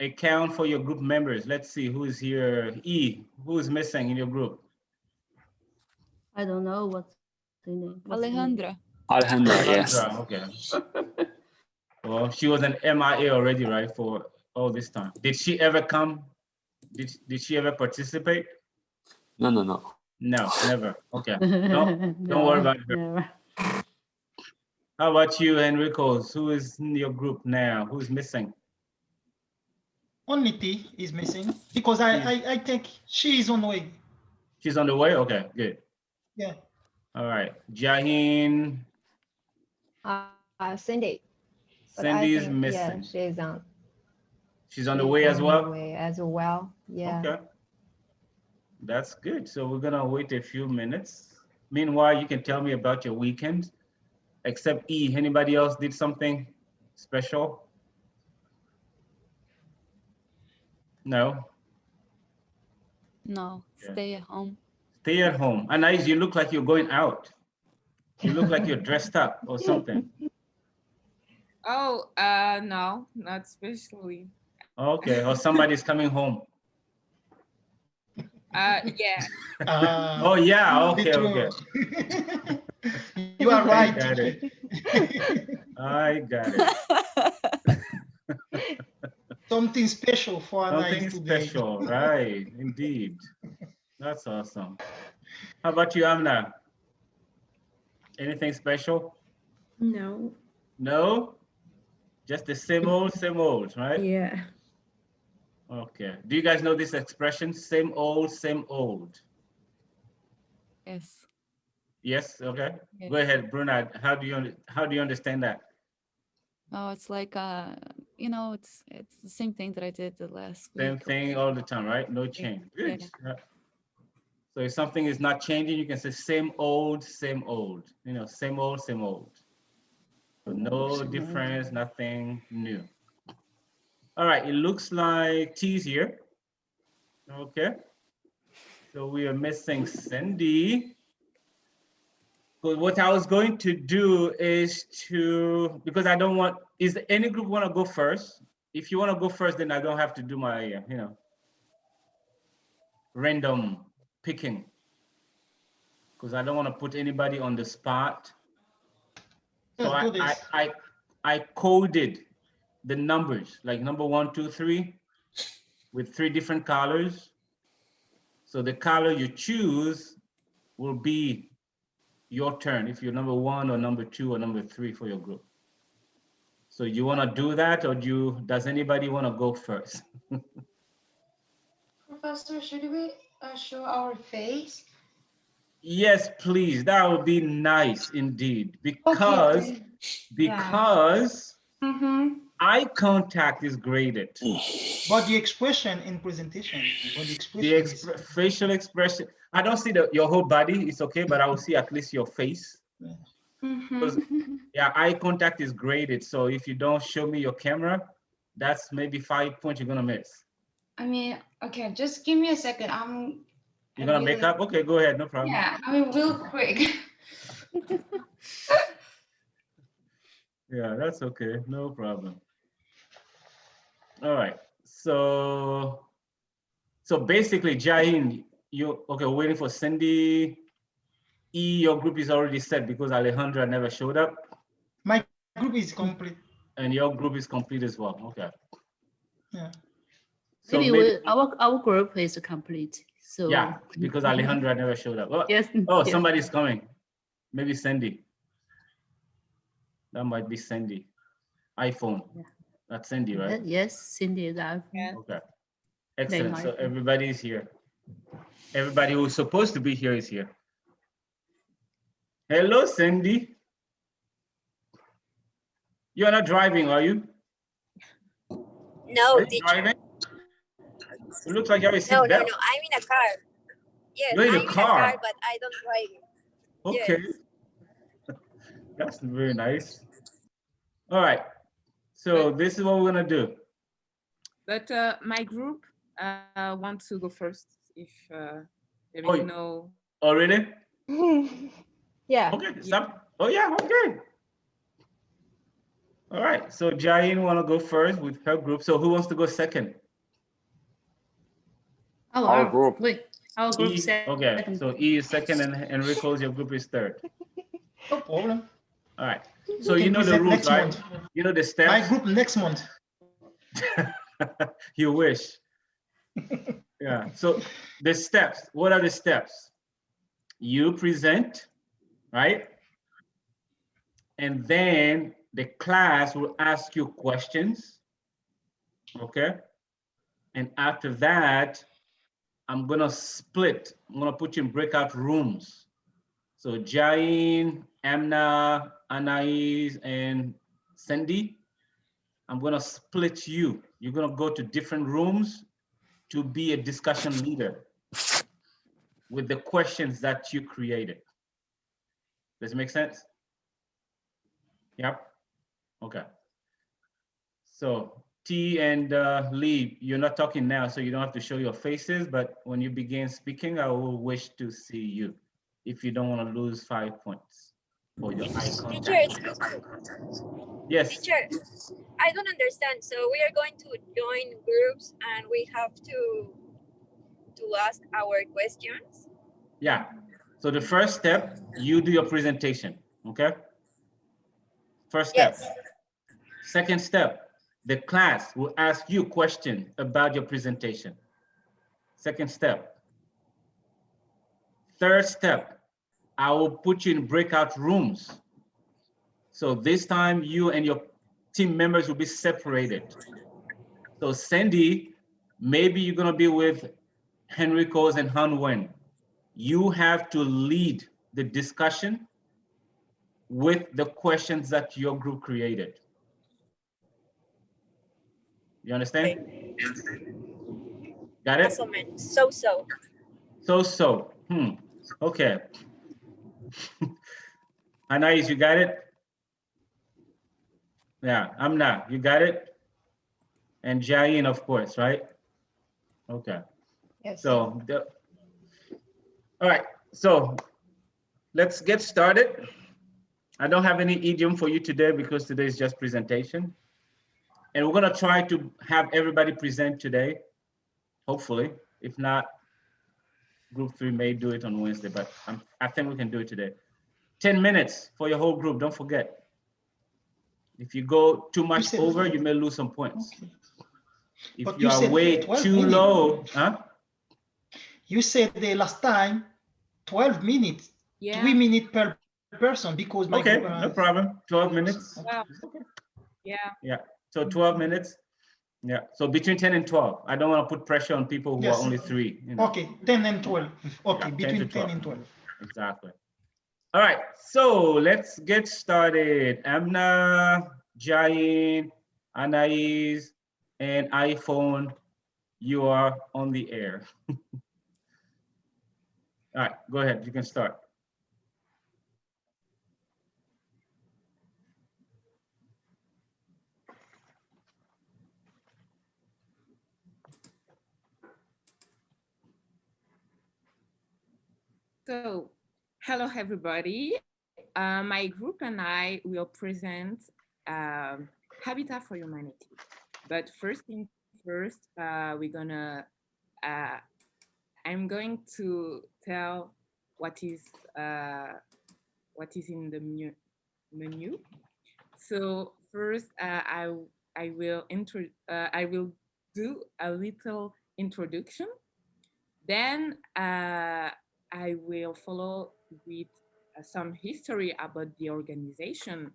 a count for your group members. Let's see who is here. E, who is missing in your group? I don't know what's the name. Alejandra. Alejandra, yes. Alejandra, okay. Well, she was an MIA already, right, for all this time. Did she ever come? Did she ever participate? No. No, never. Okay. Don't worry about her. Never. How about you, Enricos? Who is in your group now? Who's missing? Only T is missing because I think she is on the way. She's on the way? Okay, good. Yeah. All right. Jaheen, Cindy. But I Cindy is think, missing. Yeah, She's on the way as well? On the way as well. Yeah. Okay. That's good. So we're gonna wait a few minutes. Meanwhile, you can tell me about your weekend. Except E, anybody else did something special? No? No, Yeah. stay at home. Stay at home. Anais, you look like you're going out. You look like you're dressed up or something. Oh, no, not especially. Okay, or somebody's coming home. Yeah. Oh yeah, the okay, okay. truth. You are right. I got it. I got it. Something special for Something Anais today. special, right? Indeed. That's awesome. How about you, Amna? Anything special? No. No? Just the same old, right? Yeah. Okay. Do you guys know this expression? Same old, same old. Yes. Yes, okay. Yes. Go ahead, Bruna. How do you understand that? Oh, it's like you know, it's the same thing that I did the last week. Same thing all the time, right? No change. Good. Yeah. So if something is not changing, you can say same old, you know, same old, same old. So no difference, nothing new. All right, it looks like T's here. Okay. So we are missing Cindy. Because what I was going to do is because I don't want, is there any group want to go first? If you want to go first, then I don't have to do my, you know, random picking. Because I don't want to put anybody on the spot. So Let's do this. I coded the numbers, like number 1, 2, 3, with 3 different colors. So the color you choose will be your turn if you're number 1 or number 2 or number 3 for your group. So you want to do that, or does anybody want to go first? Professor, should we show our face? Yes, please. That would be nice indeed, because Okay. because Mm-hmm. eye contact is graded. But the expression in presentation, what the expression The is, facial expression. I don't see your whole body. It's okay, but I will see at least your face. Because, yeah, eye contact is graded. So if you don't show me your camera, that's maybe 5 points you're gonna miss. I mean, okay, just give me a second. You're gonna make up? Okay, go ahead, no problem. Yeah, I mean, real quick. Yeah, that's okay, no problem. All right, so basically, Jaheen, okay, waiting for Cindy. E, your group is already set because Alejandra never showed up. my group is complete. And your group is complete as well, okay. Yeah. So Maybe our group is complete. So yeah, because Alejandra never showed up. Oh, yes. oh, yes. somebody's coming. Maybe Cindy. That might be Cindy. iPhone. Yeah. That's Cindy, right? Yes, Cindy is out. Okay. Excellent. So iPhone. everybody is here. Everybody who's supposed to be here is here. Hello, Cindy. You're not driving, are you? No, Are you driving? It looks like you have a no, seatbelt. no, no. I'm in a car. Yes, You're in a I'm car. but I don't drive. Okay. Yes. That's very nice. All right. So this is what we're gonna do. But my group wants to go first if there is Oh, no. Already? Yeah. Okay. Stop. Oh yeah. Okay. All right, so Jain want to go first with her group. So who wants to go second? Oh, Our group. Wait, our group E, second. okay, so E is second and Enrico's your group is third. No problem. All right, so We you can know the present rules, next right? month. You know the My steps? group next month. You wish. Yeah, so the steps, what are the steps? You present, right? And then the class will ask you questions, okay? And after that, I'm gonna split, I'm gonna put you in breakout rooms. So Jain, Amna, Anais, and Sandy, I'm gonna split you. You're gonna go to different rooms to be a discussion leader with the questions that you created. Does it make sense? Yep. Okay. So T and Lee, you're not talking now, so you don't have to show your faces, but when you begin speaking, I will wish to see you if you don't want to lose 5 points for your eye Teacher, contact. excuse me. Yes. Teacher, I don't understand. So we are going to join groups and we have to ask our questions. Yeah. So the first step, you do your presentation, okay? First step. Yes. Second step, the class will ask you questions about your presentation. Second step. Third step, I will put you in breakout rooms. So this time you and your team members will be separated. So Sandy, maybe you're gonna be with Henricos and Han Wen. You have to lead the discussion with the questions that your group created. You understand? Got it? Also, man. So. So. Okay. Anais, you got it? Yeah, Amna, you got it? And Jain, of course, right? Okay. Yes. So, all right. So let's get started. I don't have any idiom for you today because today is just presentation. And we're gonna try to have everybody present today, hopefully. If not, group 3 may do it on Wednesday, but I think we can do it today. 10 minutes for your whole group, don't forget. If you go too much said- over, you may lose some points. Okay. If But you you are said way 12 too minutes. low, huh? You said the last time 12 minutes, Yeah. 3 minutes per person because my Okay, group, no problem, 12 minutes. Wow. Yeah. Yeah, so 12 minutes. Yeah, so between 10 and 12. I don't want to put pressure on people who Yes. are only 3. You know? Okay, 10 and 12. Okay, Yeah, 10 between to 10 12. and 12. Exactly. All right, so let's get started. Amna, Jain, Anais, and iPhone, you are on the air. All right, go ahead, you can start. So, hello everybody. My group and I will present Habitat for Humanity. But first thing first, I'm going to tell what is in the menu. So first, I will do a little introduction. Then I will follow with some history about the organization.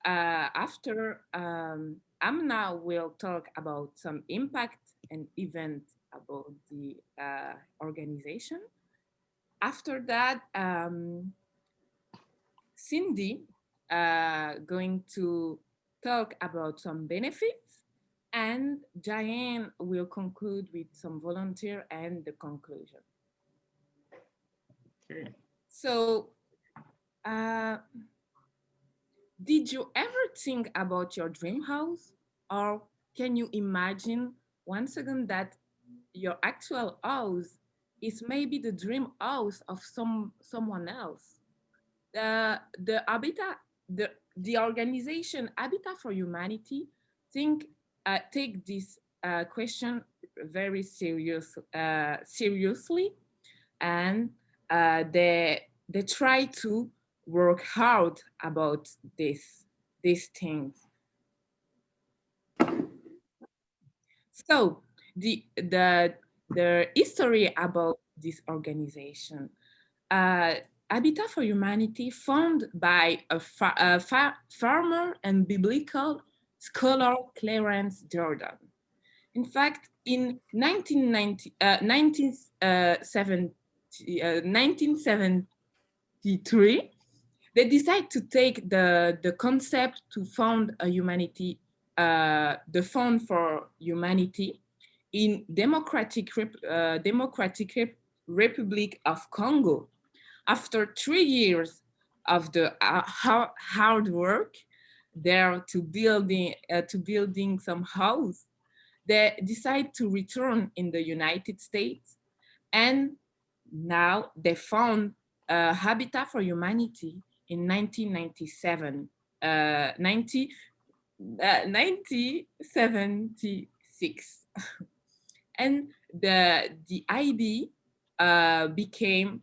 After, Amna will talk about some impact and event about the organization. After that, Cindy going to talk about some benefits, and Jain will conclude with some volunteer and the conclusion. Okay. So, did you ever think about your dream house? Or can you imagine once again that your actual house is maybe the dream house of someone else? The the organization Habitat for Humanity take this question very seriously, and they try to work hard about these things. So the history about this organization. Habitat for Humanity, founded by a farmer and biblical scholar Clarence Jordan. In fact, in 1973, they decided to take the concept to found a humanity, the Fund for Humanity in Democratic Republic of Congo. After 3 years of the hard work there to building some house, they decide to return in the United States, and now they found Habitat for Humanity in 1997, 1976, and the idea became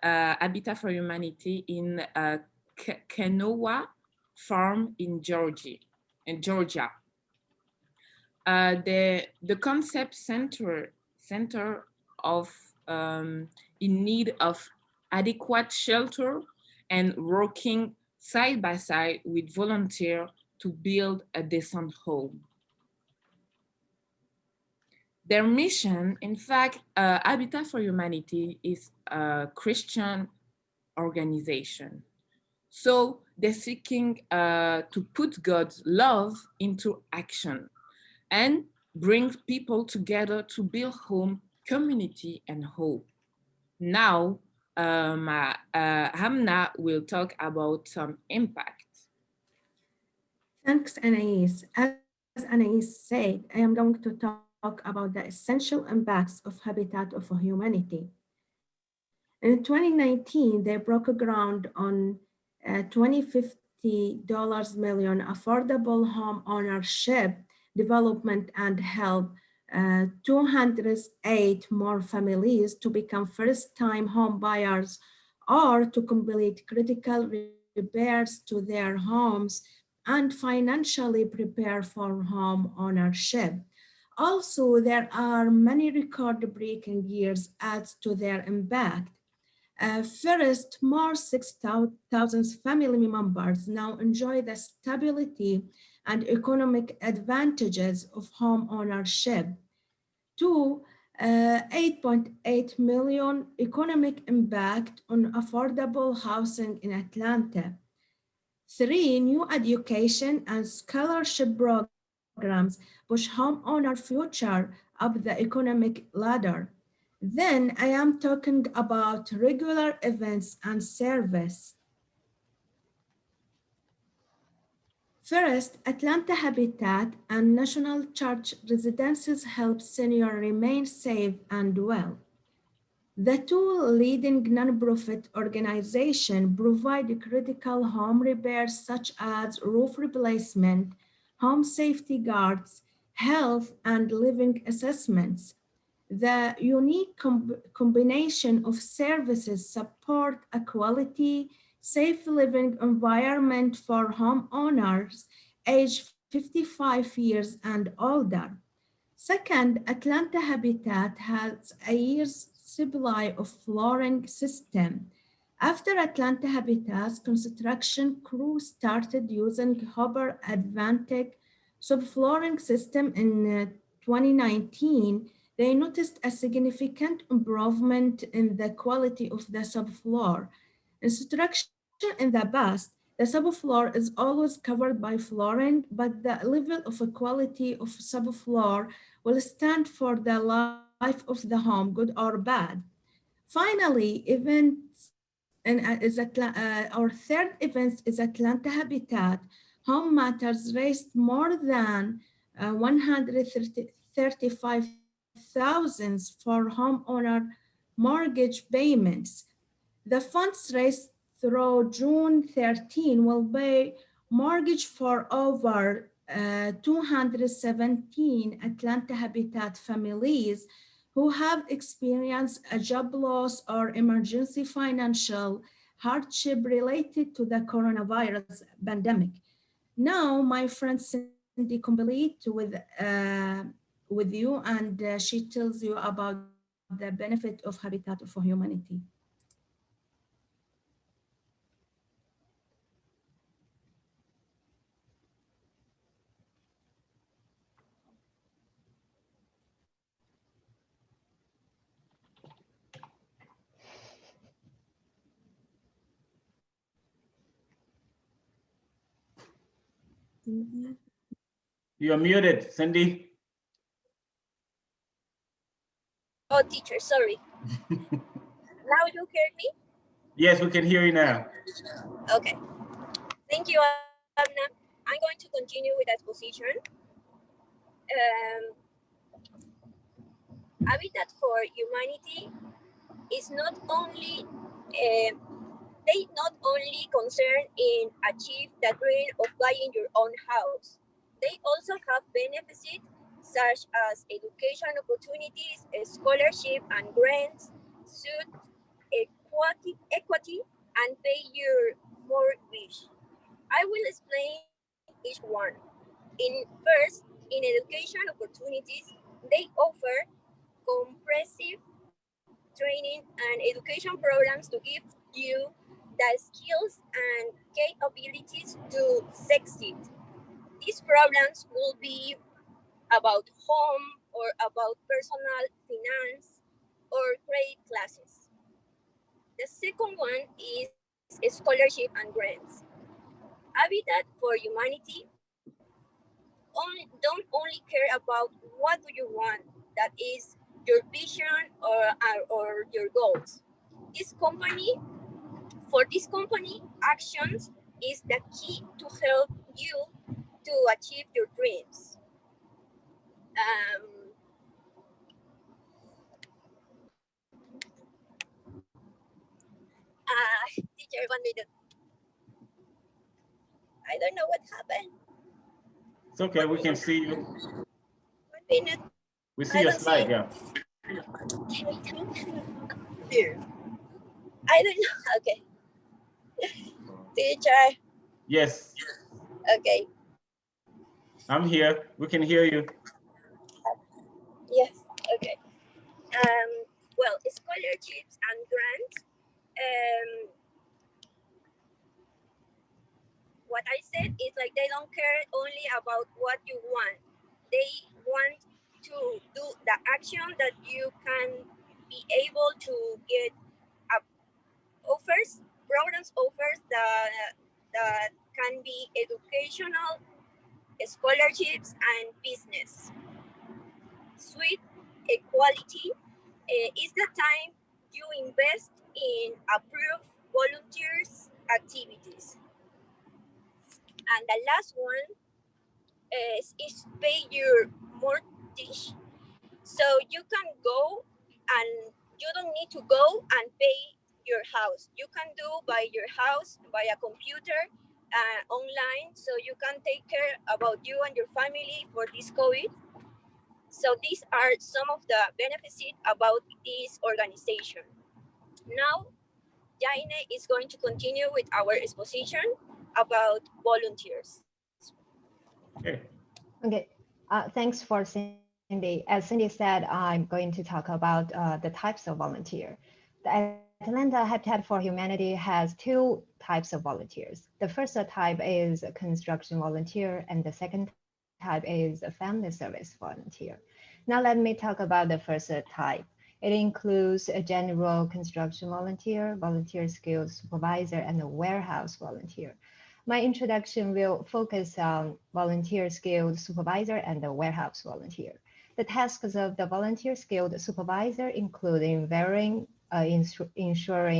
Habitat for Humanity in Kenowa Farm in Georgia. The concept center of in need of adequate shelter and working side by side with volunteers to build a decent home. Their mission, in fact, Habitat for Humanity is a Christian organization. So they're seeking to put God's love into action and bring people together to build home, community, and hope. Now, Hamna will talk about some impact. Thanks, Anais. As Anais said, I am going to talk about the essential impacts of Habitat for Humanity. In 2019, they broke ground on $2050 million affordable home ownership development and help 208 more families to become first-time home buyers or to complete critical repairs to their homes and financially prepare for home ownership. Also, there are many record-breaking years adds to their impact. First, more 6,000 family members now enjoy the stability and economic advantages of home ownership. Two, 8.8 million economic impact on affordable housing in Atlanta. 3, new education and scholarship programs push homeowner future up the economic ladder. Then I am talking about regular events and service. First, Atlanta Habitat and National Church residences help seniors remain safe and well. The two leading nonprofit organizations provide critical home repairs such as roof replacement, home safety guards, health and living assessments. The unique combination of services support a quality, safe living environment for homeowners aged 55 years and older. Second, Atlanta Habitat has a year's supply of flooring system. After Atlanta Habitat's construction crew started using Hopper Advantage subflooring system in 2019, they noticed a significant improvement in the quality of the subfloor. Construction in the past, the subfloor is always covered by flooring, but the level of quality of subfloor will stand for the life of the home, good or bad. Finally, our third event is Atlanta Habitat. Home Matters raised more than 135,000 for homeowner mortgage payments. The funds raised through June 13 will pay mortgage for over 217 Atlanta Habitat families who have experienced a job loss or emergency financial hardship related to the coronavirus pandemic. Now, my friend Cindy complete with you, and she tells you about the benefit of Habitat for Humanity. You're muted, Cindy. Oh, teacher, sorry. Now you hear me? Yes, we can hear you now. Okay. Thank you, Anna. I'm going to continue with that position. Habitat for Humanity is not only they not only concern in achieve the dream of buying your own house. They also have benefits such as education opportunities, scholarship and grants, suit equity, and pay your mortgage. I will explain each one. First, in education opportunities, they offer comprehensive training and education programs to give you the skills and capabilities to succeed. These programs will be about home or about personal finance or credit classes. The second one is scholarship and grants. Habitat for Humanity don't only care about what do you want, that is your vision or your goals. For this company, actions is the key to help you to achieve your dreams. Teacher, 1 minute. I don't know what happened. It's okay, we can see you. 1 minute. We see your slide, yeah. Here. I don't know. Okay. Teacher. Yes. Okay. I'm here. We can hear you. Yes. Okay. Well, scholarships and grants. What I said is like they don't care only about what you want. They want to do the action that you can be able to get programs offers that can be educational, scholarships, and business. Sweet equality is the time you invest in approved volunteers activities. And the last one is pay your mortgage. So you can go and you don't need to go and pay your house. You can do by your house, by a computer, online, so you can take care about you and your family for this COVID. So these are some of the benefits about this organization. Now, Jaine is going to continue with our exposition about volunteers. Okay. Okay, thanks for Cindy. As Cindy said, I'm going to talk about the types of volunteer. The Atlanta Habitat for Humanity has two types of volunteers. The first type is a construction volunteer, and the second type is a family service volunteer. Now let me talk about the first type. It includes a general construction volunteer, volunteer skills supervisor, and a warehouse volunteer. My introduction will focus on volunteer skilled supervisor and the warehouse volunteer. The tasks of the volunteer skilled supervisor include ensuring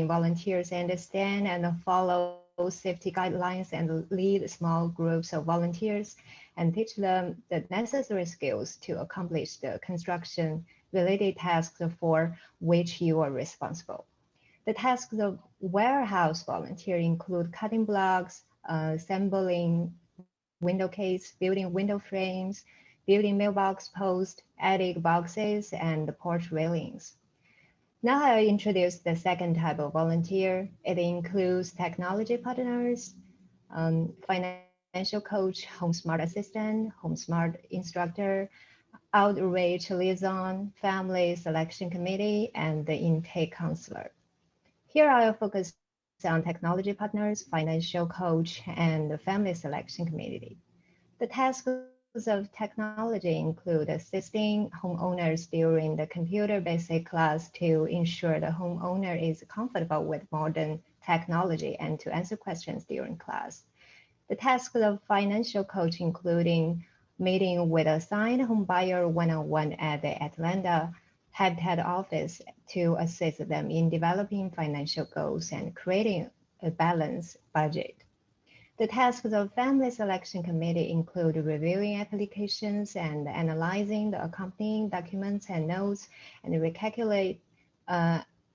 volunteers understand and follow safety guidelines and lead small groups of volunteers and teach them the necessary skills to accomplish the construction related tasks for which you are responsible. The tasks of warehouse volunteer include cutting blocks, assembling window case, building window frames, building mailbox posts, attic boxes, and porch railings. Now I'll introduce the second type of volunteer. It includes technology partners, financial coach, home smart assistant, home smart instructor, outreach liaison, family selection committee, and the intake counselor. Here I'll focus on technology partners, financial coach, and the family selection committee. The tasks of technology include assisting homeowners during the computer basic class to ensure the homeowner is comfortable with modern technology and to answer questions during class. The tasks of financial coach including meeting with a signed home buyer one-on-one at the Atlanta Habitat office to assist them in developing financial goals and creating a balanced budget. The tasks of family selection committee include reviewing applications and analyzing the accompanying documents and notes and recalculate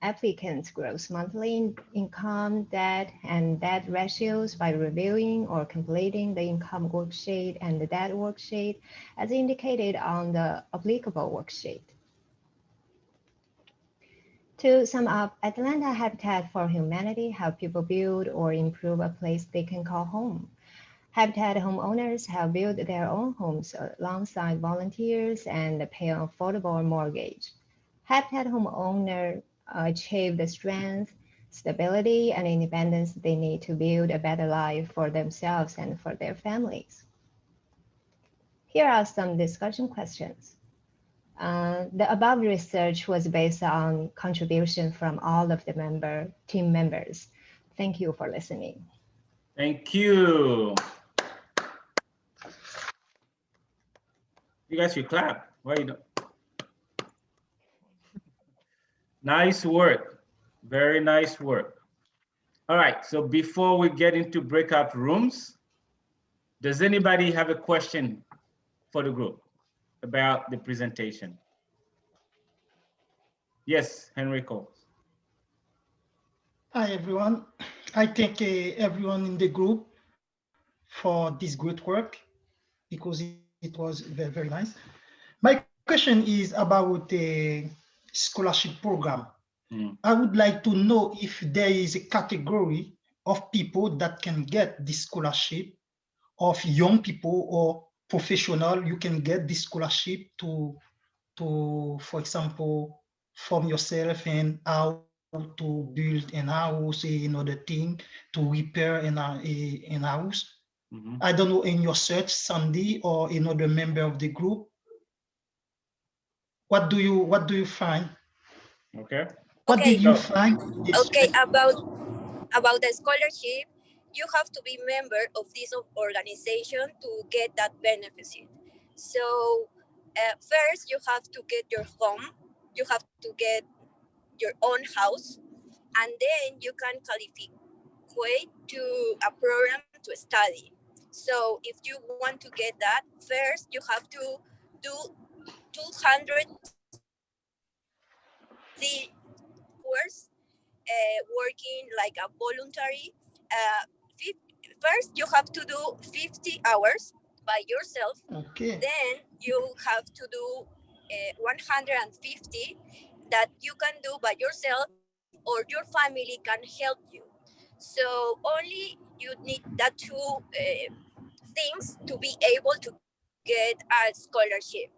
applicants' gross monthly income, debt, and debt ratios by reviewing or completing the income worksheet and the debt worksheet as indicated on the applicable worksheet. To sum up, Atlanta Habitat for Humanity help people build or improve a place they can call home. Habitat homeowners have built their own homes alongside volunteers and pay an affordable mortgage. Habitat homeowners achieve the strength, stability, and independence they need to build a better life for themselves and for their families. Here are some discussion questions. The above research was based on contribution from all of the team members. Thank you for listening. Thank you. You guys should clap. Why you don't? Nice work. Very nice work. All right, so before we get into breakout rooms, does anybody have a question for the group about the presentation? Yes, Henrico. Hi, everyone. I thank everyone in the group for this great work because it was very, very nice. My question is about the scholarship program. I would like to know if there is a category of people that can get this scholarship, of young people or professional, you can get this scholarship to for example, form yourself and how to build an house, another thing, to repair an house. I don't know, in your search, Sandy or another member of the group, what do you find? Okay. What did you find? Okay, about the scholarship, you have to be member of this organization to get that benefit. So first you have to get your home, you have to get your own house, and then you can qualify to a program to study. So if you want to get that, first you have to do 200 hours working like a voluntary. First you have to do 50 hours by yourself. Okay. Then you have to do 150 that you can do by yourself or your family can help you. So only you need that two things to be able to get a scholarship.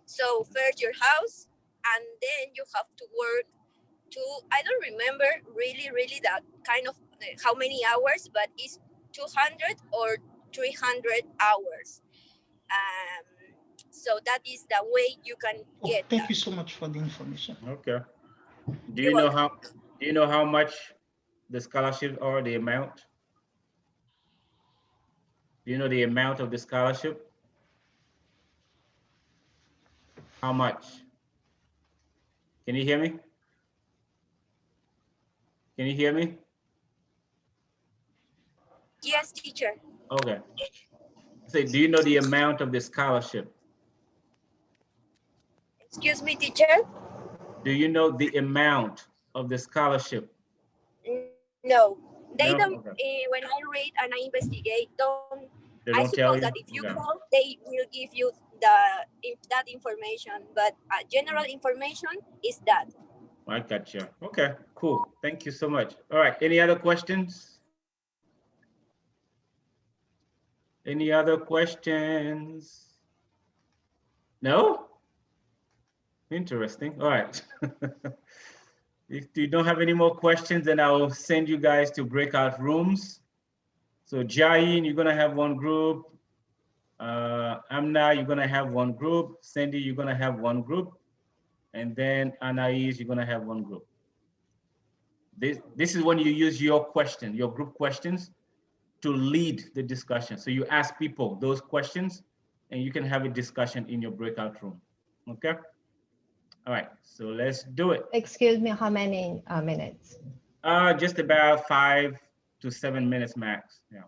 So first your house, and then you have to work I don't remember really that kind of how many hours, but it's 200 or 300 hours. So that is the way you can get Thank you so much for the information. Okay. Do you know how much the scholarships are, the amount? Do you know the amount of the scholarship? How much? Can you hear me? Can you hear me? Yes, teacher. Okay. So do you know the amount of the scholarship? Excuse me, teacher. Do you know the amount of the scholarship? No, they No? don't. Okay. When I read and I investigate, don't. They I don't tell suppose you? that if you Okay. call, they will give you that information. But general information is that. I got you. Okay, cool. Thank you so much. All right, any other questions? Any other questions? No? Interesting. All right. If you don't have any more questions, then I'll send you guys to breakout rooms. So Jain, you're gonna have one group. Amna, you're gonna have one group. Cindy, you're gonna have one group. And then Anais, you're gonna have one group. This is when you use your question, your group questions, to lead the discussion. So you ask people those questions and you can have a discussion in your breakout room. Okay? All right, so let's do it. Excuse me, how many minutes? Just about 5 to 7 minutes max. Yeah,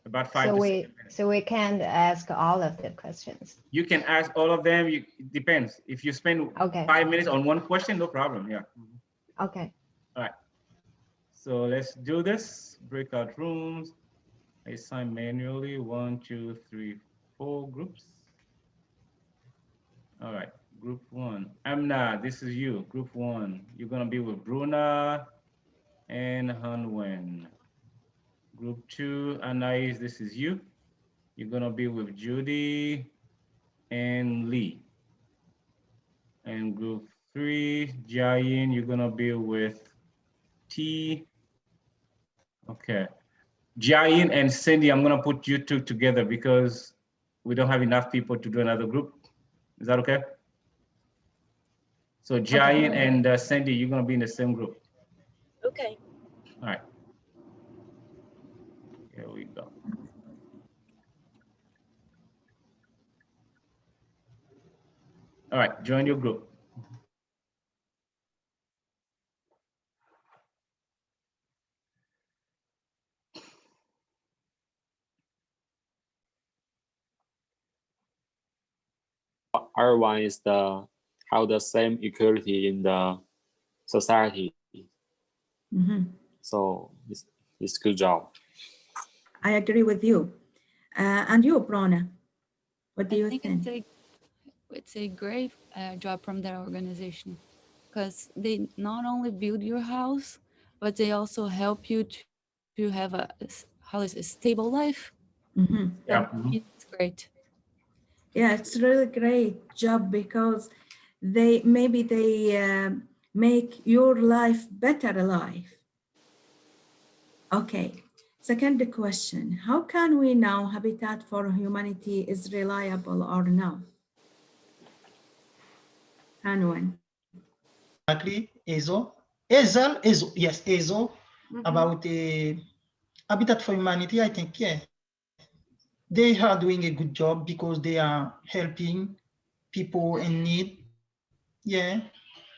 about 5 So to 7 we minutes. so we can't ask all of the questions. You can ask all of them. It depends. If you spend Okay. 5 minutes on one question, no problem. Yeah. Okay. All right. So let's do this. Breakout rooms. I assign manually 1, 2, 3, 4 groups. All right. Group 1. Amna, this is you. Group 1. You're gonna be with Bruna and Hanwen. Group 2, Anais, this is you. You're gonna be with Judy and Lee. And group 3, Jayin, you're gonna be with T. Okay. Jayin and Cindy, I'm gonna put you two together because we don't have enough people to do another group. Is that okay? So Jayin and Cindy, you're gonna be in the same group. Okay. All right. Here we go. All right, join your group. R1 is how the same equality in the society. So it's good job. I agree with you. And you, Bruna, what do you think? It's a great job from their organization, because they not only build your house, but they also help you to have a stable life. Yeah. It's great. Yeah, it's really great job because they make your life better life. Okay. Second question, how can we know Habitat for Humanity is reliable or no? Hanwen. Exactly, ESO, yes, ESO, about Habitat for Humanity. I think, yeah, they are doing a good job because they are helping people in need. Yeah,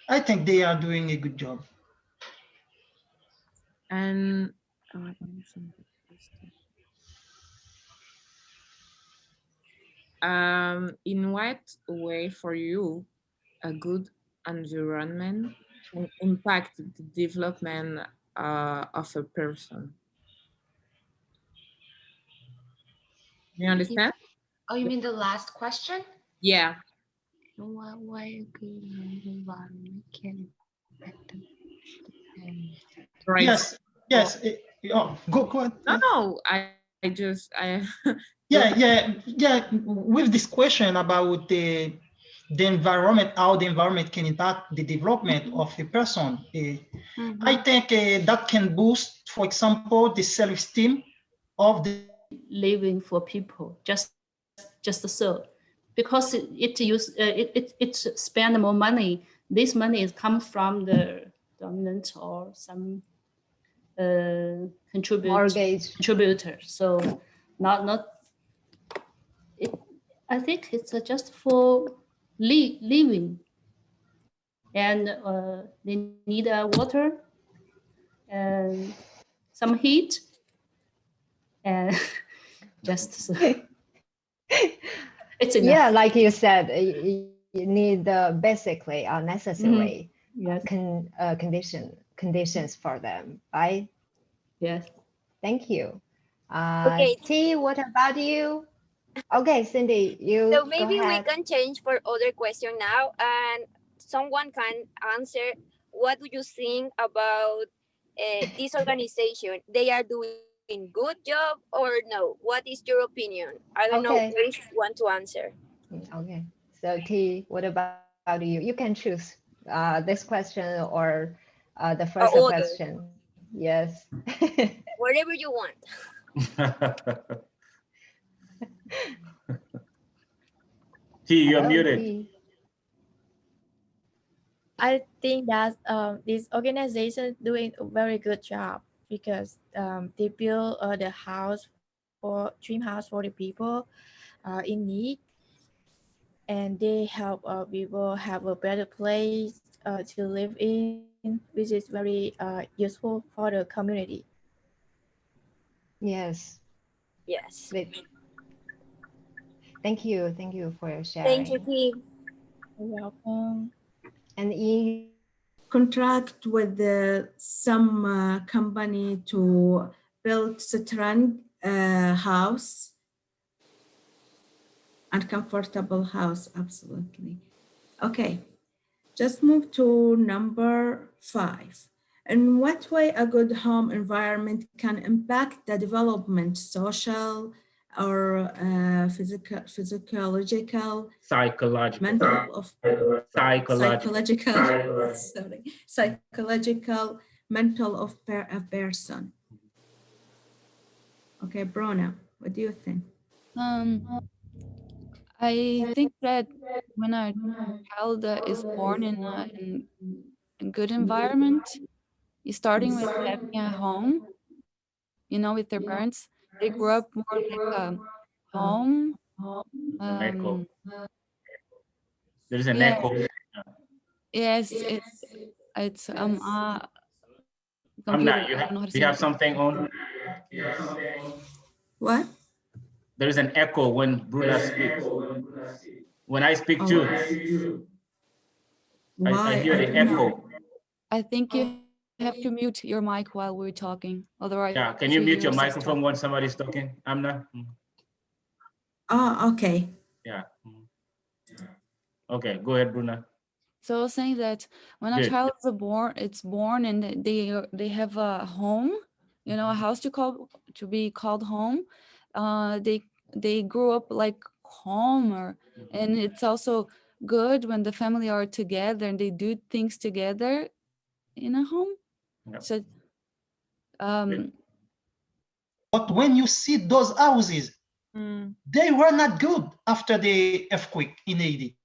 I think they are doing a good job. And in what way for you a good environment can impact the development of a person? You understand? Oh, you mean the last question? Yeah. Why a good environment can impact them? Right. Yes. Go ahead. No, I Yeah. With this question about the environment, how the environment can impact the development of a person, I think that can boost, for example, the self-esteem of the living for people, just so, because it spend more money. This money is come from the government or some contributor. So not it. I think it's just for living, and they need water and some heat, and just so. It's enough. Yeah, like you said, you need basically necessary Yes. conditions for them, right? Yes. Thank you. Okay. T, what about you? Okay, Cindy, you So go maybe we ahead. can change for other question now, and someone can answer. What do you think about this organization? They are doing good job or no? What is your opinion? I don't know Okay. which one to answer. Okay. So T, what about you? You can choose this question or the first Other, question. Yes. whatever you want. T, you're Hello, muted. T. I think that this organization doing a very good job because they build the house for dream house for the people in need, and they help people have a better place to live in, which is very useful for the community. Yes. Yes. Great. Thank you. Thank you for your Thank you, sharing. T. You're welcome. And E, Contract with some company to build strong house and comfortable house, absolutely. Okay, just move to number 5. In what way a good home environment can impact the development, social or physiological, Psychological. mental of Psychological. psychological, mental of a person. Okay, Brona, what do you think? I think that when a child is born in a good environment, starting with having a home, with their parents, they grow up more like a home. An echo. Um, There's an yeah, echo. yes, it's I'm computer. not. I don't know how to Do say you have it. something on? What? There is an echo when Bruna speaks. When I speak too, I Why? hear the don't know. echo. I think you have to mute your mic while we're talking. Otherwise, Yeah, can you mute hear your yourself microphone talk. when somebody's talking? Amna? Oh, okay. Yeah. Okay, go ahead, Bruna. So I was saying that when a Good. child is born and they have a home, a house to be called home. They grow up like home, and it's also good when the family are together and they do things together in a home. Yep. So But when you see those houses, they were not good after the earthquake in Haiti.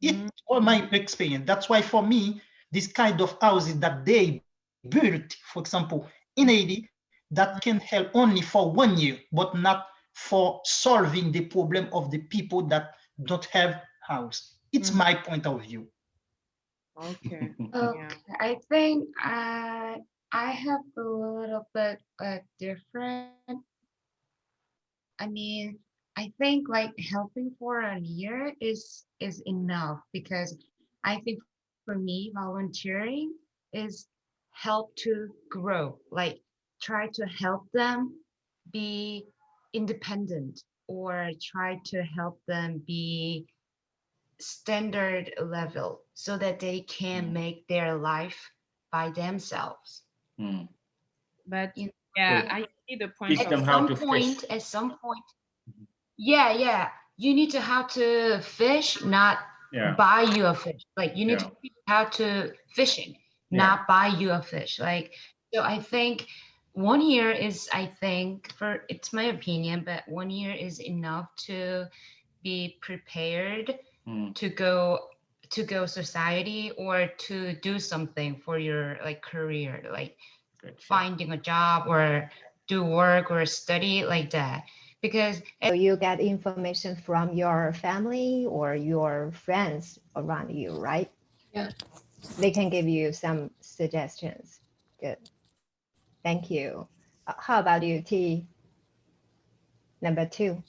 It was my experience. That's why for me, this kind of houses that they built, for example, in Haiti, that can help only for 1 year, but not for solving the problem of the people that don't have house. It's my point of view. Okay. Okay, I think I have a little bit different. I mean, I think like helping for a year is enough because I think for me volunteering is help to grow, like try to help them be independent or try to help them be standard level so that they can make their life by themselves. But You yeah, know, I see the point Teach of them how to fish. at some point, yeah, you need to how to fish, not Yeah. buy you a fish. Like you need Yeah. to teach how to fishing, Yeah. not buy you a fish. Like, so I think 1 year is, I think, for it's my opinion, but 1 year is enough to be prepared to go society or to do something for your like career, like finding a job or do work or study like that. Because so you get information from your family or your friends around you, right? Yeah. They can give you some suggestions. Good. Thank you. How about you, T? Number 2.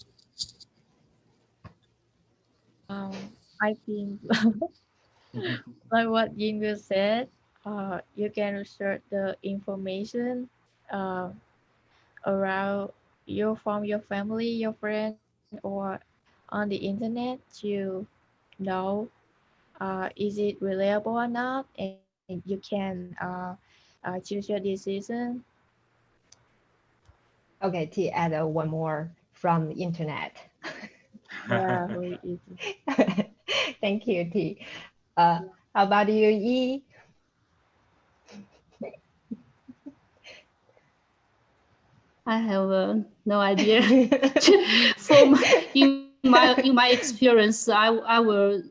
I think Like what Jingu said, you can search the information around you from your family, your friend, or on the internet to know is it reliable or not, and you can choose your decision. Okay, T, add one more from the internet. Yeah, very easy. Thank you, T. How about you, E? I have no idea. From in my experience, I will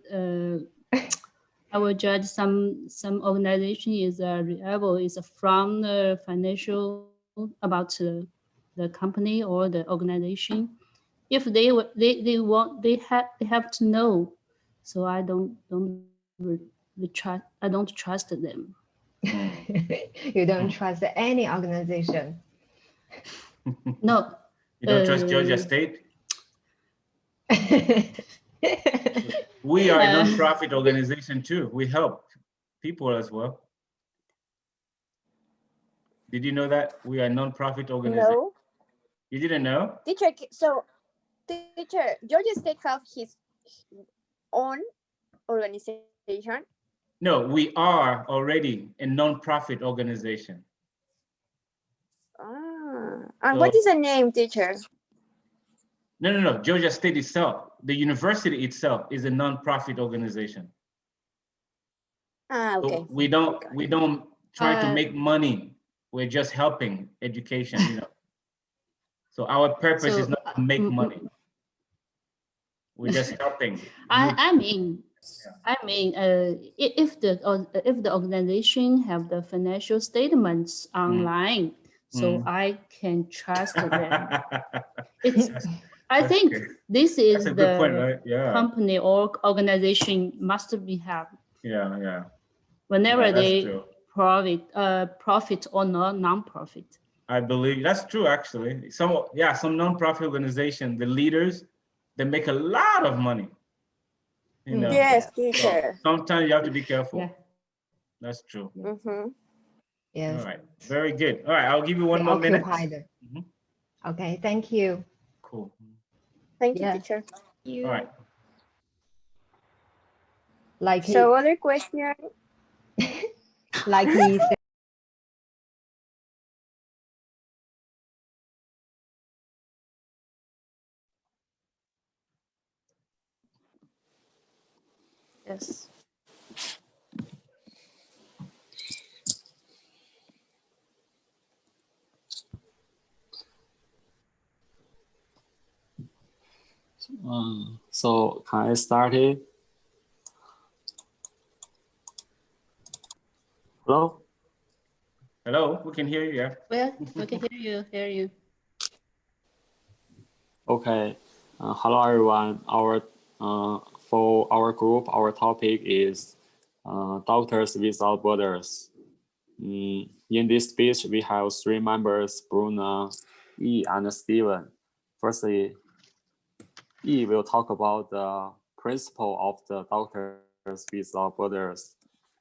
judge some organization is reliable is from the financial about the company or the organization. If they want they have to know, so I don't trust, I don't trust them. You don't trust any organization. No. You don't trust Georgia State? We are a non-profit organization too. We help people as well. Did you know that? We are a non-profit organization. No. You didn't know? Teacher, so teacher, Georgia State have his own organization? No, we are already a non-profit organization. And what is the name, teacher? No. Georgia State itself, the university itself is a non-profit organization. Okay. So we don't try to make money. We're just helping education, you know. So our purpose is not to make money. We're just helping. I mean, if the organization have the financial statements online, so I can trust them. I think this is the point, right? company or organization must be have. Yeah. Whenever they profit or non-profit. I believe that's true. Actually, some non-profit organization, the leaders, they make a lot of money. You know? Yes, teacher. So sometimes you have to be careful. Yeah. That's true. Yes. All right. Very good. All right. I'll give you one more minute. Okay. Thank you. Cool. Thank you, teacher. All right. Like so other question. Like he said. Yes. So can I start it? Hello? Hello, we can hear you, yeah. Well, we can hear you. Okay. Hello, everyone. For our group, our topic is Doctors Without Borders. In this speech, we have three members, Bruna, E, and Steven. Firstly, E will talk about the principle of the Doctors Without Borders,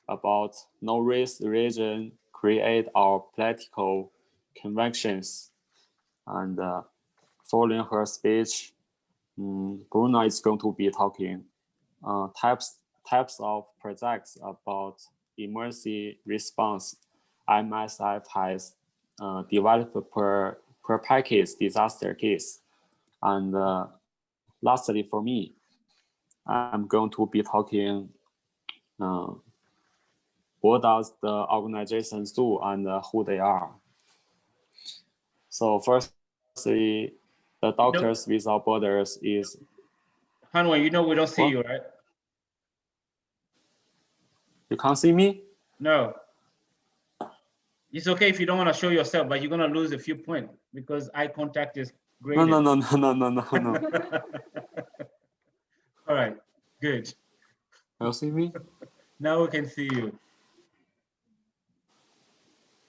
about no race, religion, creed, or political convictions. And following her speech, Bruna is going to be talking types of projects about emergency response MSF has developed per package disaster case. And lastly, for me, I'm going to be talking what does the organizations do and who they are. So firstly, the Doctors Without Borders is... Hanwei, you know we don't see you, right? You can't see me? No. It's okay if you don't want to show yourself, but you're going to lose a few points because eye contact is great. No. All right, good. Can you see me? Now we can see you.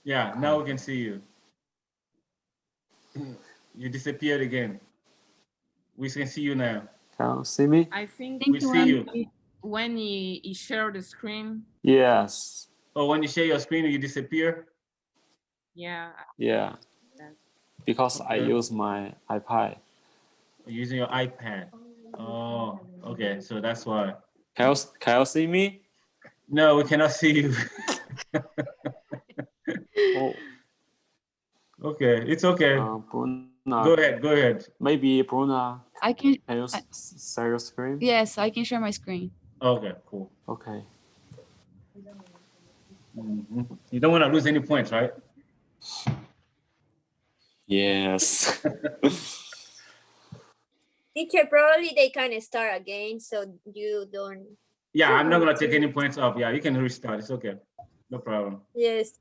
Yeah, now we can see you. You disappeared again. We can see you now. Can you see me? I think we see you. when you share the screen. Yes. Oh, when you share your screen, you disappear? Yeah. Yeah. Because I Okay. use my iPad. Using your iPad. Oh, okay. So that's why. Can you see me? No, we cannot see you. Oh, Okay, it's okay. Bruna. Go ahead. Go ahead. Maybe Bruna. I can. Can you share your screen? Yes, I can share my screen. Okay, cool. Okay. Mhm. You don't want to lose any points, right? Yes. Teacher, probably they can start again, so you don't. Yeah, I'm not gonna take any points off. Yeah, you can restart. It's okay. No problem. Yes.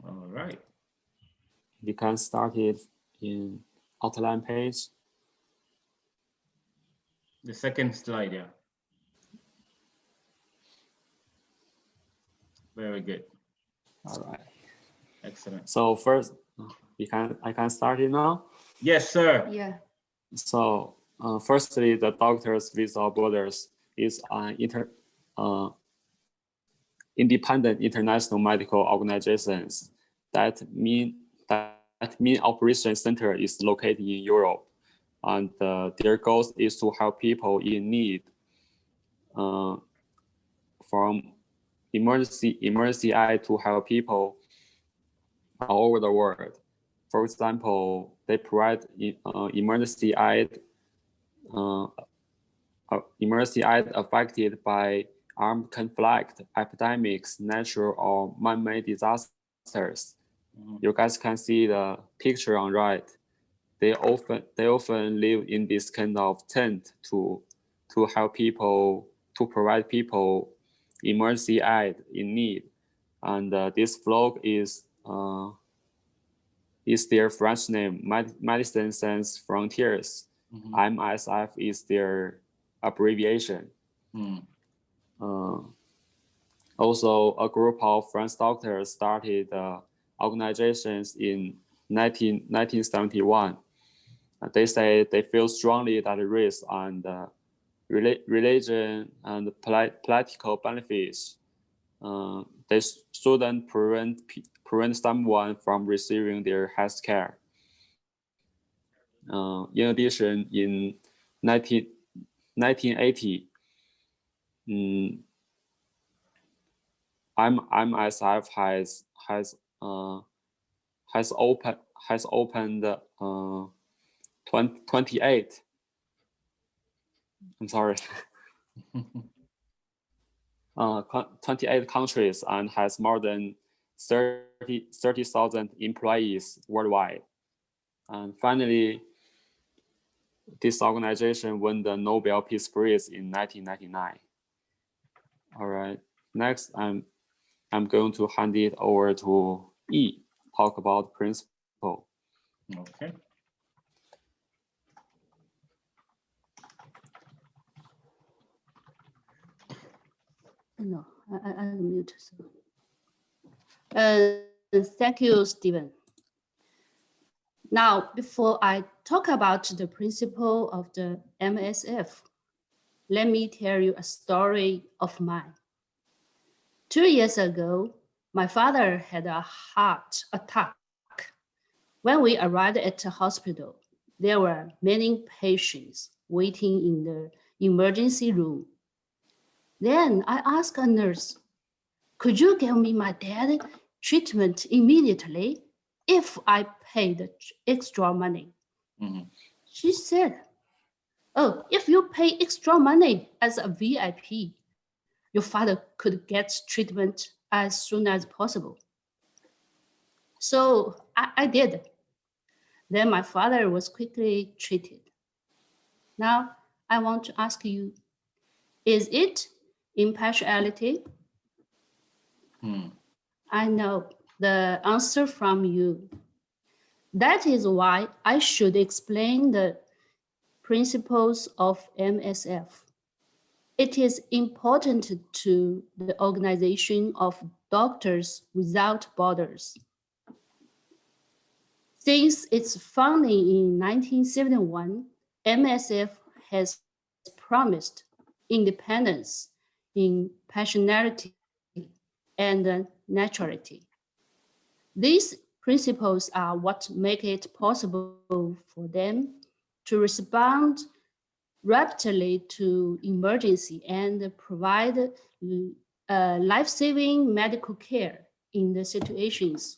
All right. You can start it in outline page. The second slide, yeah. Very good. All right. Excellent. So first, I can start it now. Yes, sir. Yeah. So firstly, the Doctors Without Borders is an independent international medical organizations that mean operation center is located in Europe, and their goal is to help people in need from emergency aid to help people all over the world. For example, they provide emergency aid affected by armed conflict, epidemics, natural or man-made disasters. You guys can see the picture on right. They often live in this kind of tent to help people, to provide people emergency aid in need. And this flag is their French name, Medicine Sans Frontiers. MSF is their abbreviation. Also, a group of French doctors started organizations in 1971. They say they feel strongly that risk and religion and political benefits they shouldn't prevent someone from receiving their health care. In addition, in 1980, MSF has opened 28. I'm sorry. 28 countries and has more than 30,000 employees worldwide. And finally, this organization won the Nobel Peace Prize in 1999. All right, next I'm going to hand it over to Yi, talk about principle. Okay. No, I mute. Thank you, Stephen. Now, before I talk about the principle of the MSF, let me tell you a story of mine. 2 years ago, my father had a heart attack. When we arrived at the hospital, there were many patients waiting in the emergency room. Then I asked a nurse, could you give me my dad treatment immediately if I pay the extra money? She said, oh, if you pay extra money as a VIP, your father could get treatment as soon as possible. So I did. Then my father was quickly treated. Now I want to ask you, is it impartiality? I know the answer from you. That is why I should explain the principles of MSF. It is important to the Organization of Doctors Without Borders. Since its founding in 1971, MSF has promised independence, impartiality, and neutrality. These principles are what make it possible for them to respond rapidly to emergency and provide life-saving medical care in the situations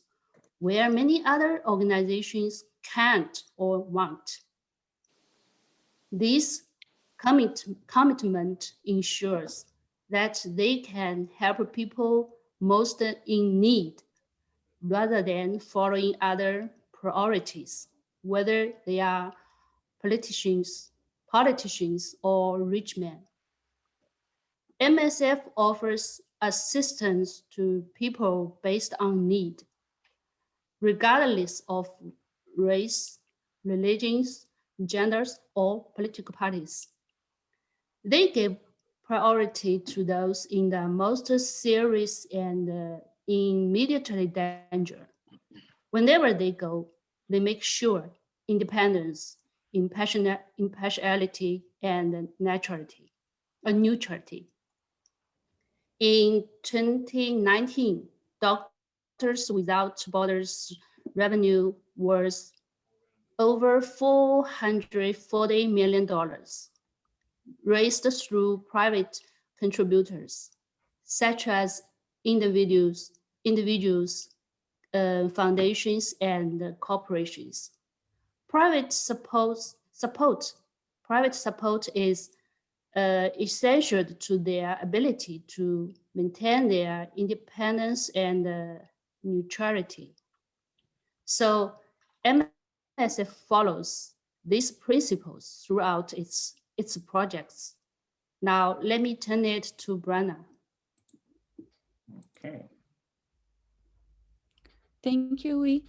where many other organizations can't or won't. This commitment ensures that they can help people most in need rather than following other priorities, whether they are politicians or rich men. MSF offers assistance to people based on need, regardless of race, religions, genders, or political parties. They give priority to those in the most serious and immediately danger. Whenever they go, they make sure independence, impartiality, and neutrality. In 2019, Doctors Without Borders revenue was over $440 million, raised through private contributors, such as individuals, foundations, and corporations. Private support is essential to their ability to maintain their independence and neutrality. So MSF follows these principles throughout its projects. Now, let me turn it to Brenna. Okay. Thank you, Wee.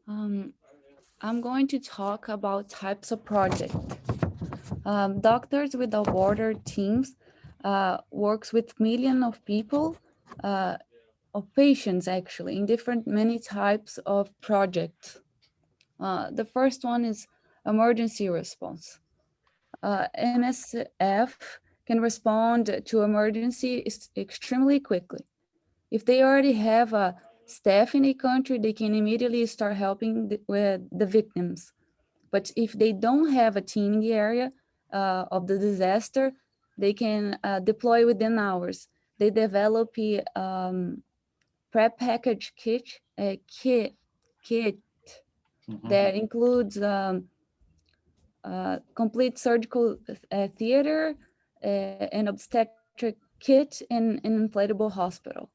I'm going to talk about types of projects. Doctors Without Borders teams works with millions of people, of patients actually, in many types of projects. The first one is emergency response. MSF can respond to emergency extremely quickly. If they already have a staff in a country, they can immediately start helping with the victims. But if they don't have a team in the area of the disaster, they can deploy within hours. They develop a prep package kit that includes complete surgical theater, an obstetric kit, and an inflatable hospital.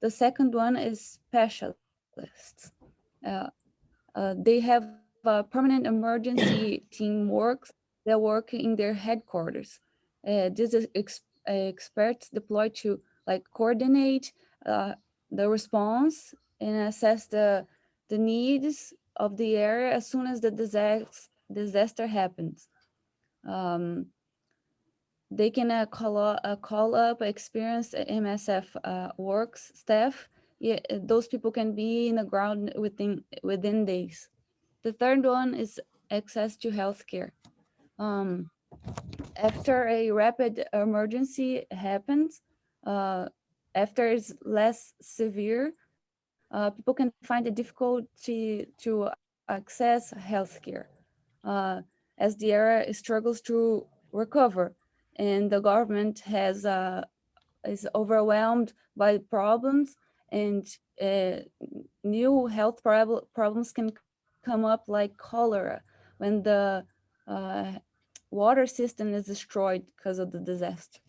The second one is specialists. They have a permanent emergency team that work in their headquarters. This is experts deployed to coordinate the response and assess the needs of the area as soon as the disaster happens. They can call up experienced MSF works staff. Yeah, those people can be in the ground within days. The third one is access to healthcare. After a rapid emergency happens, after it's less severe, people can find it difficult to access healthcare as the area struggles to recover, and the government is overwhelmed by problems, and new health problems can come up, like cholera, when the water system is destroyed because of the disaster.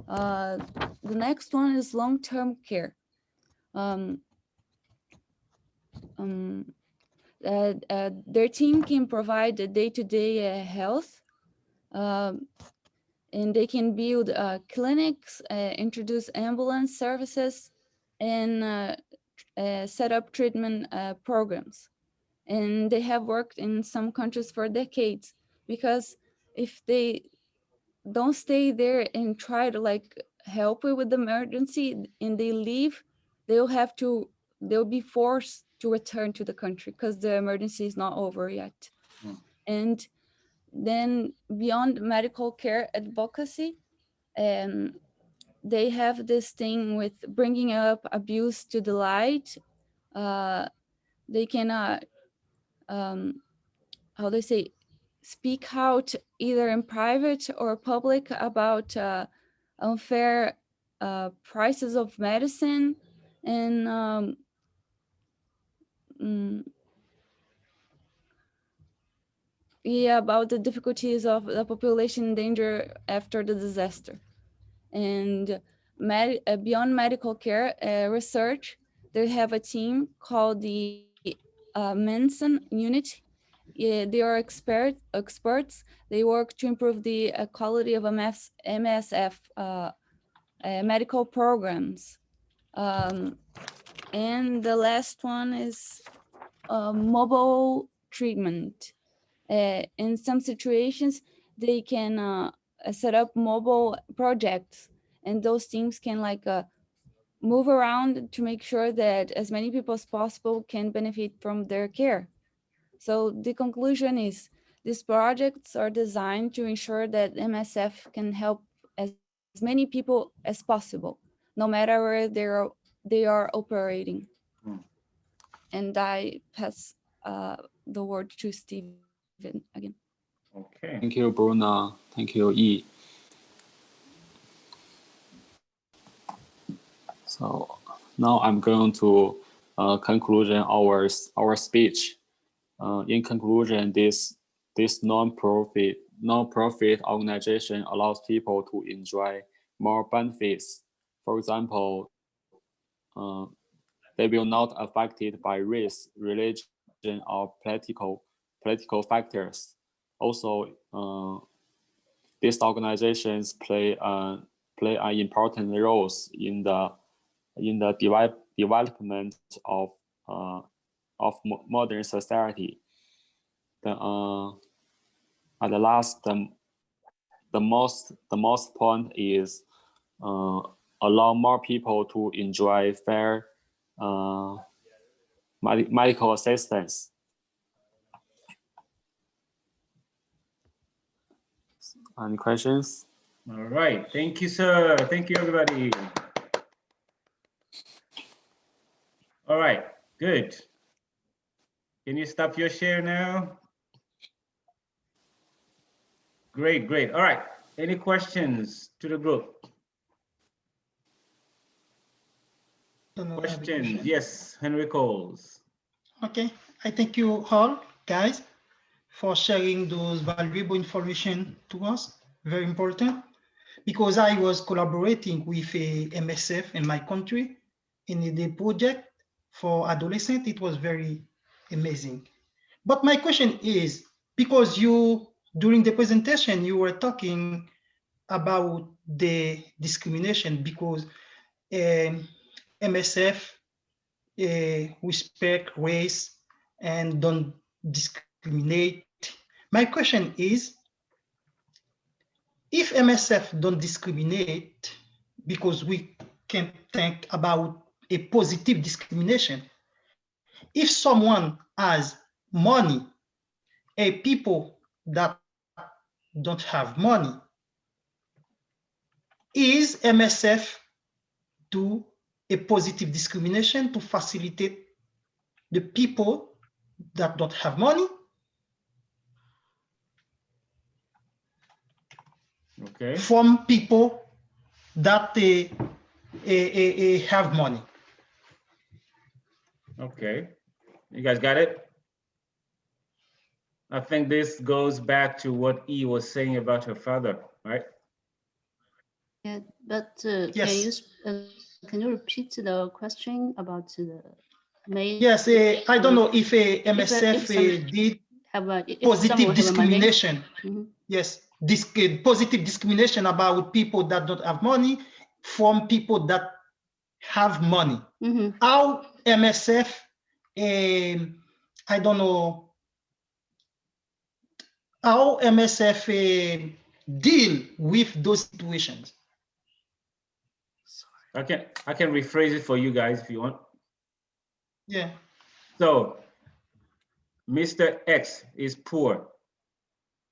The next one is long-term care. Their team can provide the day-to-day health, and they can build clinics, introduce ambulance services, and set up treatment programs. And they have worked in some countries for decades, because if they don't stay there and try to like help with the emergency and they leave, they'll be forced to return to the country because the emergency is not over yet. And then beyond medical care advocacy, they have this thing with bringing up abuse to the light. They cannot, how do I say, speak out either in private or public about unfair prices of medicine, and yeah, about the difficulties of the population in danger after the disaster. And beyond medical care research, they have a team called the Manson Unit. Yeah, they are experts. They work to improve the quality of MSF medical programs. And the last one is mobile treatment. In some situations, they can set up mobile projects, and those teams can like move around to make sure that as many people as possible can benefit from their care. So the conclusion is these projects are designed to ensure that MSF can help as many people as possible, no matter where they are operating. And I pass the word to Steven again. Okay. Thank you, Bruna. Thank you, Yi. So now I'm going to conclude our speech. In conclusion, this non-profit organization allows people to enjoy more benefits. For example, they will not affected by race, religion, or political factors. Also, these organizations play an important roles in the development of modern society. At the last, the most point is allow more people to enjoy fair medical assistance. Any questions? All right. Thank you, sir. Thank you, everybody. All right. Good. Can you stop your share now? Great, great. All right. Any questions to the group? Questions? Yes, Henry Coles. Okay, I thank you all, guys, for sharing those valuable information to us. Very important, because I was collaborating with a MSF in my country in the project for adolescents. It was very amazing. But my question is, because during the presentation, you were talking about the discrimination because MSF respect race and don't discriminate. My question is, if MSF don't discriminate, because we can think about a positive discrimination, if someone has money, people that don't have money, is MSF do a positive discrimination to facilitate the people that don't have money? Okay. From people that have money. Okay. You guys got it? I think this goes back to what E was saying about her father, right? Yeah, but Yes. can you repeat the question about the main? Yes, I don't know if MSF did positive discrimination. Yes, this positive discrimination about people that don't have money from people that have money. How MSF, I don't know how MSF deal with those situations. I can rephrase it for you guys if you want. Yeah. So Mr. X is poor.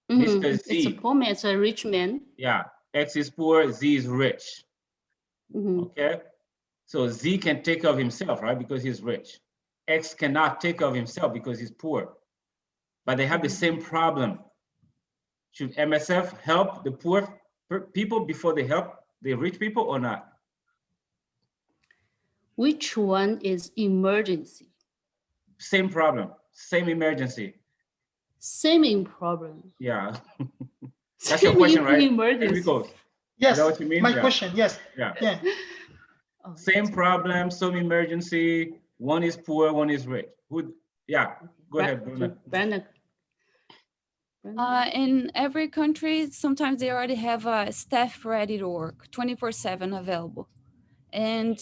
Mr. Z. It's a poor man, it's a rich man. Yeah, X is poor, Z is rich. Mhm. Okay, so Z can take care of himself, right? Because he's rich. X cannot take care of himself because he's poor. But they have the same problem. Should MSF help the poor people before they help the rich people or not? Which one is emergency? Same problem, same emergency. Same problem. Yeah. That's your question, right? Enrico, Yes. is that what you mean? My Yeah. question, yes. Yeah. Yeah. Oh, Same problem, some emergency. One is poor, one is rich. Who? Yeah. Go ahead, Bruna. Brenda. In every country, sometimes they already have a staff ready to work, 24/7 available. And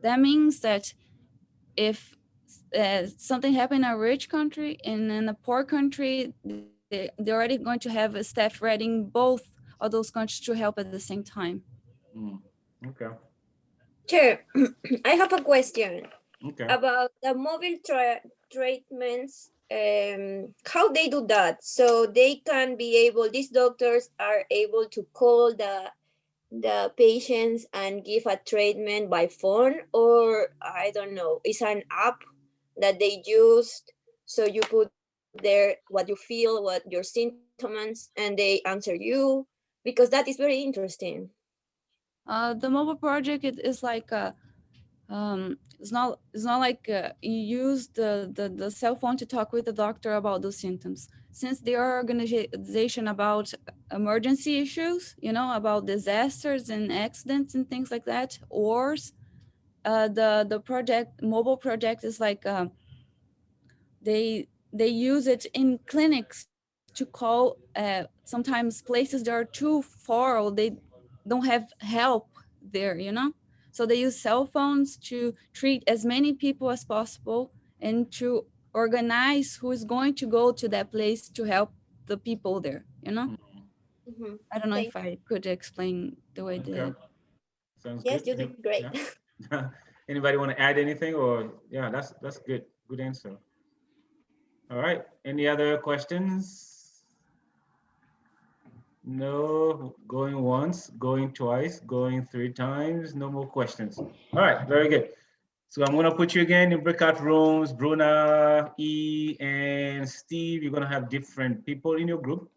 that means that if something happened in a rich country and in a poor country, they're already going to have a staff ready in both of those countries to help at the same time. Okay. Chair, I have a question Okay. about the mobile treatments. How they do that? So they can be able, these doctors are able to call the patients and give a treatment by phone, or I don't know, it's an app that they used. So you put there what you feel, what your symptoms, and they answer you, because that is very interesting. The mobile project is like it's not like you use the cell phone to talk with the doctor about those symptoms. Since they are organization about emergency issues, you know, about disasters and accidents and things like that, wars, the project mobile project is like they use it in clinics to call sometimes places that are too far or they don't have help there, you know. So they use cell phones to treat as many people as possible and to organize who is going to go to that place to help the people there, you know. I don't know if I could explain the way Okay. that. Sounds Yes, good. you did great. Yeah. Anybody want to add anything, or yeah, that's good. Good answer. All right. Any other questions? No. Going once, going twice, going 3 times. No more questions. All right. Very good. So I'm going to put you again in breakout rooms. Bruna, E, and Steve, you're going to have different people in your group.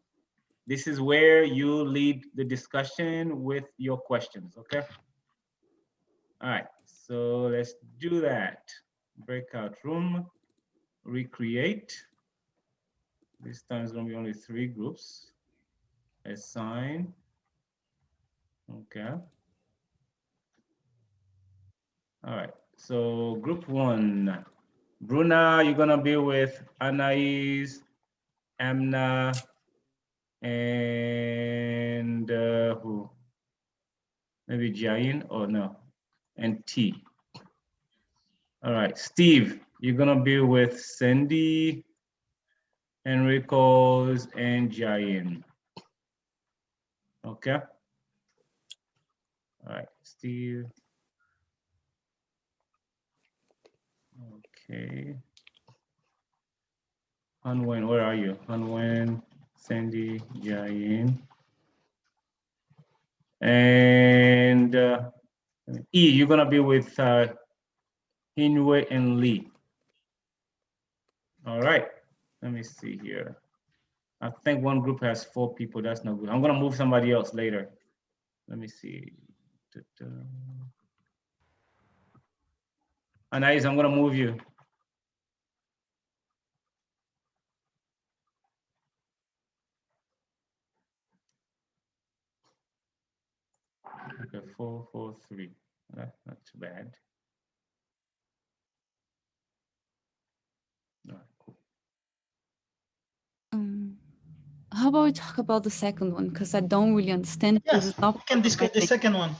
This is where you lead the discussion with your questions, okay? All right, so let's do that. Breakout room, recreate. This time it's going to be only 3 groups. Assign. Okay. All right, so group 1. Bruna, you're going to be with Anais, Amna, and who? Maybe Jain or no? And T. All right, Steve, you're going to be with Cindy, Enrico's, and Jain. Okay. All right, Steve. Okay. Hanwen, where are you? Hanwen, Sandy, Jain. And E, you're gonna be with Hinwe and Lee. All right, let me see here. I think one group has 4 people, that's not good. I'm gonna move somebody else later. Let me see. Anais, I'm gonna move you. Okay, 4, 4, 3. That's not too bad. All right, cool. How about we talk about the second one, because I don't really understand. Yes, we can discuss the second one.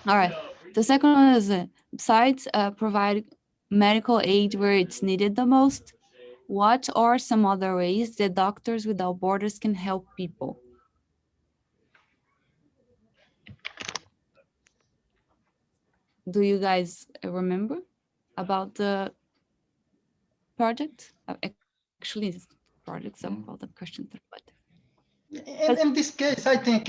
All right. The second one is besides provide medical aid where it's needed the most? What are some other ways that Doctors Without Borders can help people? Do you guys remember about the project? Actually, it's projects about the question, but In this case, I think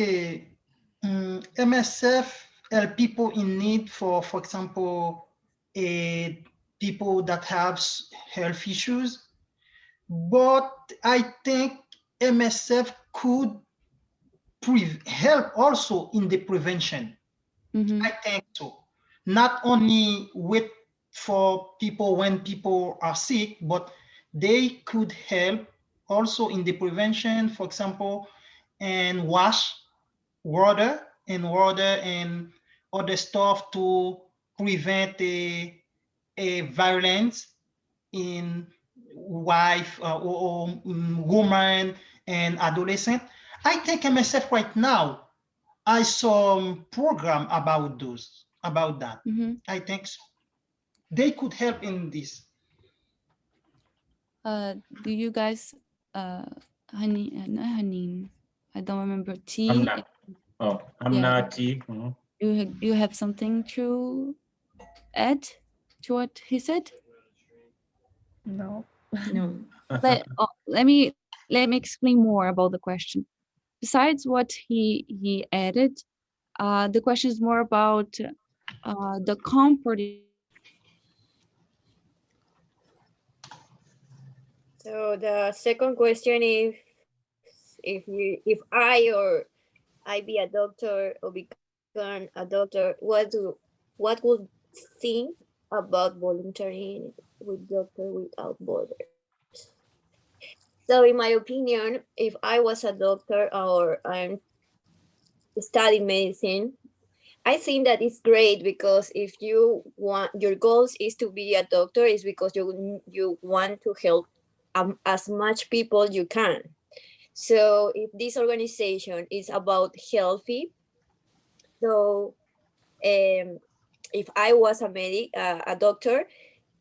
MSF help people in need for example, people that have health issues. But I think MSF could help also in the prevention. I think so. Not only wait for people when people are sick, but they could help also in the prevention, for example, and wash water and other stuff to prevent a violence in wife or woman and adolescent. I think MSF right now I saw program about that. I think so. They could help in this. Do you guys, honey, not honey, I don't remember. T. I'm not. Oh, I'm not T. You have something to add to what he said? No. No. Let me explain more about the question. Besides what he added, the question is more about the comfort. So the second question is, if I be a doctor or become a doctor, what would think about volunteering with Doctor Without Borders? So in my opinion, if I was a doctor or I'm studying medicine, I think that it's great because if you want, your goals is to be a doctor, is because you want to help as much people you can. So if this organization is about healthy, so if I was a medic, a doctor,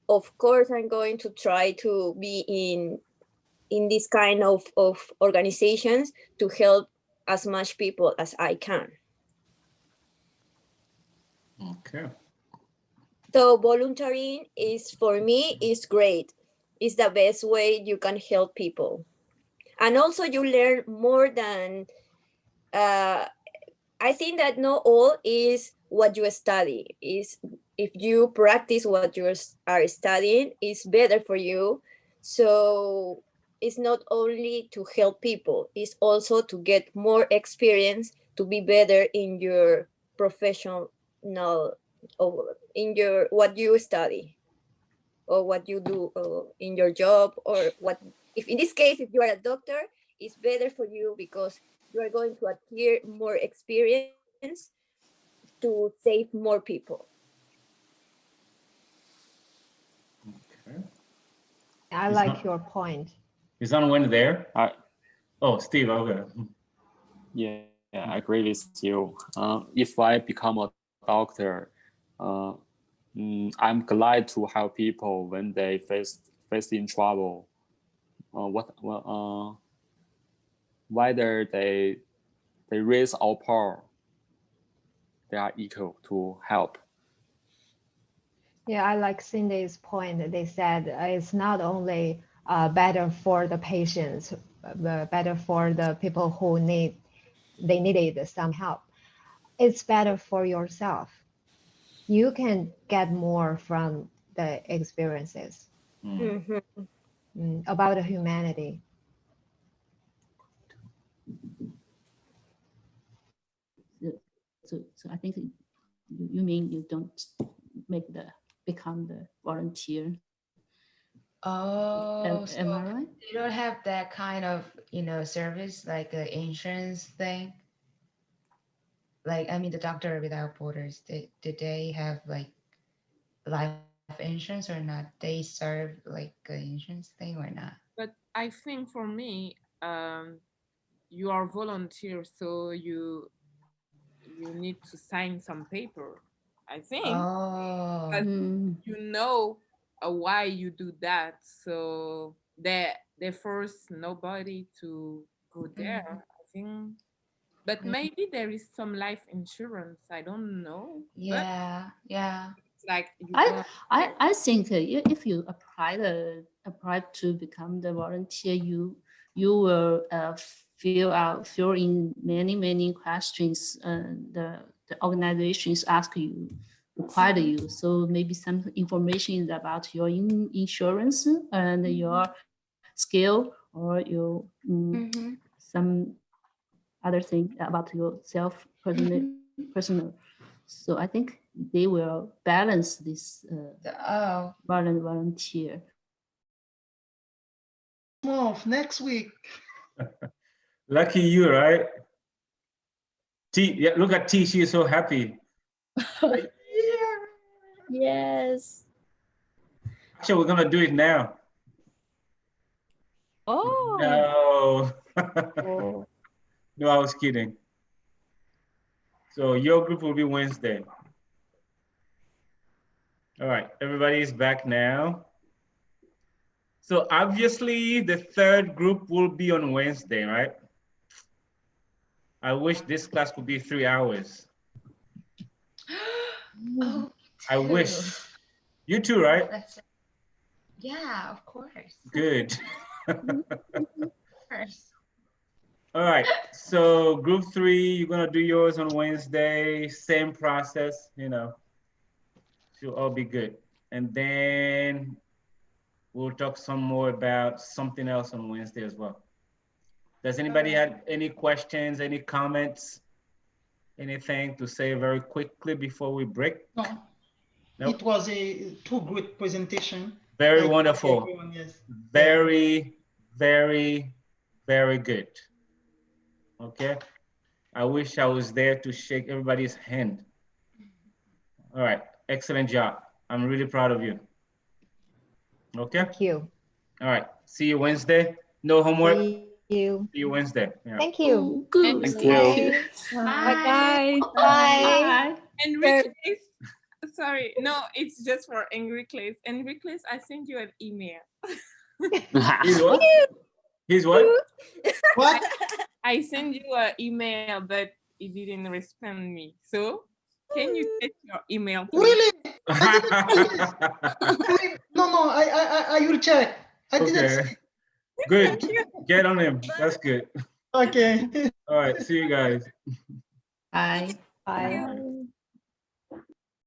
of course I'm going to try to be in this kind of organizations to help as much people as I can. Okay. So volunteering is, for me, is great. It's the best way you can help people. And also you learn more than, I think that not all is what you study. Is if you practice what you are studying, it's better for you. So it's not only to help people, it's also to get more experience to be better in your professional, or in your what you study or what you do in your job, or what, if in this case, if you are a doctor, it's better for you because you are going to acquire more experience to save more people. Okay. I like your point. Is someone there? Oh, Steve, okay. Yeah, I agree with you. If I become a doctor, I'm glad to help people when they facing trouble. Whether they raise or poor, they are equal to help. Yeah, I like Cindy's point. They said it's not only better for the patients, but better for the people who needed some help. It's better for yourself. You can get more from the experiences about humanity. So I think you mean you don't become the volunteer. Oh, Am I right? You don't have that kind of, service like an insurance thing? Like, I mean, the Doctor Without Borders, did they have like life insurance or not? They serve like an insurance thing or not? But I think for me, you are volunteer, so you need to sign some paper, I think. Oh. But you know why you do that. So they force nobody to go there, I think. But maybe there is some life insurance. I don't know. But Yeah, yeah. it's like you I think if you apply to become the volunteer, you will fill in many questions. The organizations ask you, require you. So maybe some information is about your insurance and your skill, or your some other thing about yourself personal. So I think they will balance this volunteer. Next week. Lucky you, right? T, yeah, look at T, she is so happy. Yes. Actually, we're gonna do it now. Oh. No. No, I was kidding. So your group will be Wednesday. All right, everybody is back now. So obviously the third group will be on Wednesday, right? I wish this class could be 3 hours. Oh, I wish. You too, right? Yeah, of course. Good. Of course. All right, so group 3, you're gonna do yours on Wednesday, same process, you know, should all be good. And then we'll talk some more about something else on Wednesday as well. Does anybody have any questions, any comments, anything to say very quickly before we break? No. Nope. It was a too good presentation. Very Like, wonderful. everyone, yes. Very, very, very good. Okay. I wish I was there to shake everybody's hand. All right. Excellent job. I'm really proud of you. Okay. Thank you. All right. See you Wednesday. No homework. See you. See you Wednesday. Yeah. Thank you. Good. Thank you. Bye. Bye. Enrique, sorry, no, it's just for Enrique. Enrique, I sent you an email. He's what? He's what? What? I sent you an email, but you didn't respond me. So can you check your email, please? Really? No, I will check. I didn't Okay. see. Good. Get on him. That's good. Okay. All right. See you guys. Bye. Bye.